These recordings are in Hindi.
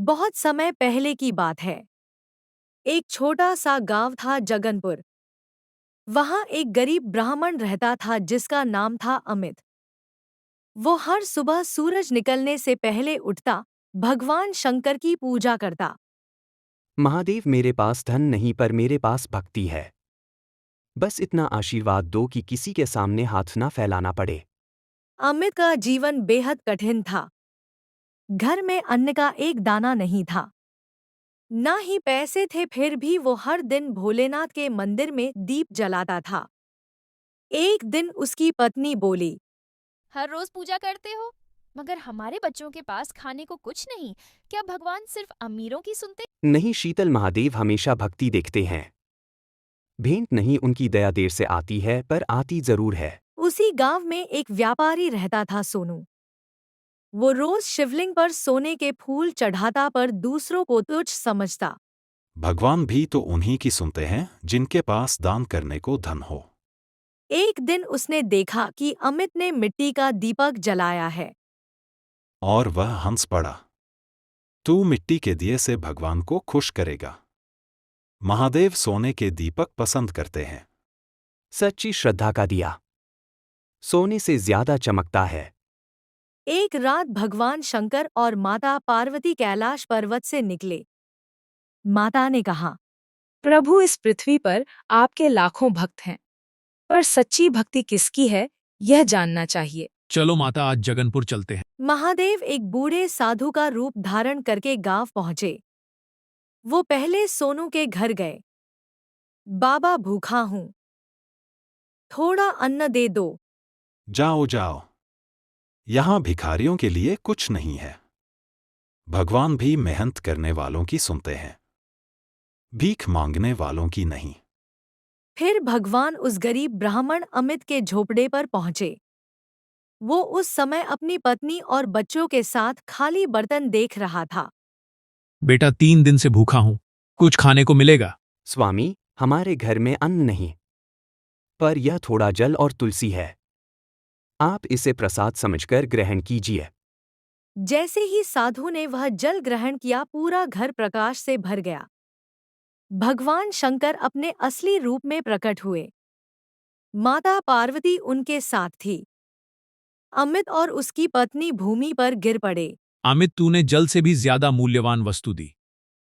बहुत समय पहले की बात है। एक छोटा सा गांव था जगनपुर। वहां एक गरीब ब्राह्मण रहता था जिसका नाम था अमित। वो हर सुबह सूरज निकलने से पहले उठता, भगवान शंकर की पूजा करता। महादेव, मेरे पास धन नहीं पर मेरे पास भक्ति है। बस इतना आशीर्वाद दो कि किसी के सामने हाथ ना फैलाना पड़े। अमित का जीवन बेहद कठिन था। घर में अन्न का एक दाना नहीं था, ना ही पैसे थे, फिर भी वो हर दिन भोलेनाथ के मंदिर में दीप जलाता था। एक दिन उसकी पत्नी बोली, हर रोज पूजा करते हो, मगर हमारे बच्चों के पास खाने को कुछ नहीं। क्या भगवान सिर्फ अमीरों की सुनते? नहीं शीतल, महादेव हमेशा भक्ति देखते हैं। भेंट नहीं, उनकी दया देर से आती है पर आती जरूर है। उसी गांव में एक व्यापारी रहता था, सोनू। वो रोज शिवलिंग पर सोने के फूल चढ़ाता पर दूसरों को तुच्छ समझता। भगवान भी तो उन्हीं की सुनते हैं जिनके पास दान करने को धन हो। एक दिन उसने देखा कि अमित ने मिट्टी का दीपक जलाया है। और वह हंस पड़ा। तू मिट्टी के दिए से भगवान को खुश करेगा। महादेव सोने के दीपक पसंद करते हैं। सच्ची श्रद्धा का दिया सोने से ज्यादा चमकता है। एक रात भगवान शंकर और माता पार्वती कैलाश पर्वत से निकले। माता ने कहा, प्रभु, इस पृथ्वी पर आपके लाखों भक्त हैं, पर सच्ची भक्ति किसकी है यह जानना चाहिए। चलो माता, आज जगनपुर चलते हैं। महादेव एक बूढ़े साधु का रूप धारण करके गांव पहुंचे। वो पहले सोनू के घर गए। बाबा, भूखा हूं, थोड़ा अन्न दे दो। जाओ जाओ, यहां भिखारियों के लिए कुछ नहीं है। भगवान भी मेहनत करने वालों की सुनते हैं, भीख मांगने वालों की नहीं। फिर भगवान उस गरीब ब्राह्मण अमित के झोपड़े पर पहुंचे। वो उस समय अपनी पत्नी और बच्चों के साथ खाली बर्तन देख रहा था। बेटा, 3 दिन से भूखा हूं, कुछ खाने को मिलेगा? स्वामी, हमारे घर में अन्न नहीं, पर यह थोड़ा जल और तुलसी है। आप इसे प्रसाद समझकर ग्रहण कीजिए। जैसे ही साधु ने वह जल ग्रहण किया, पूरा घर प्रकाश से भर गया। भगवान शंकर अपने असली रूप में प्रकट हुए। माता पार्वती उनके साथ थी। अमित और उसकी पत्नी भूमि पर गिर पड़े। अमित, तूने जल से भी ज्यादा मूल्यवान वस्तु दी।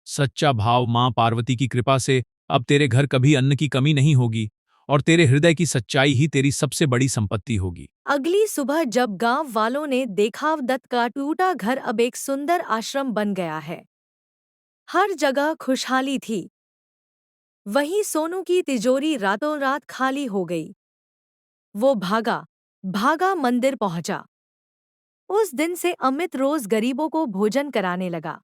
सच्चा भाव, मां पार्वती की कृपा से अब तेरे घर कभी अन्न की कमी नहीं होगी और तेरे हृदय की सच्चाई ही तेरी सबसे बड़ी संपत्ति होगी। अगली सुबह जब गांव वालों ने देखा, दत्त का टूटा घर अब एक सुंदर आश्रम बन गया है। हर जगह खुशहाली थी। वहीं सोनू की तिजोरी रातों रात खाली हो गई। वो भागा भागा मंदिर पहुंचा। उस दिन से अमित रोज गरीबों को भोजन कराने लगा।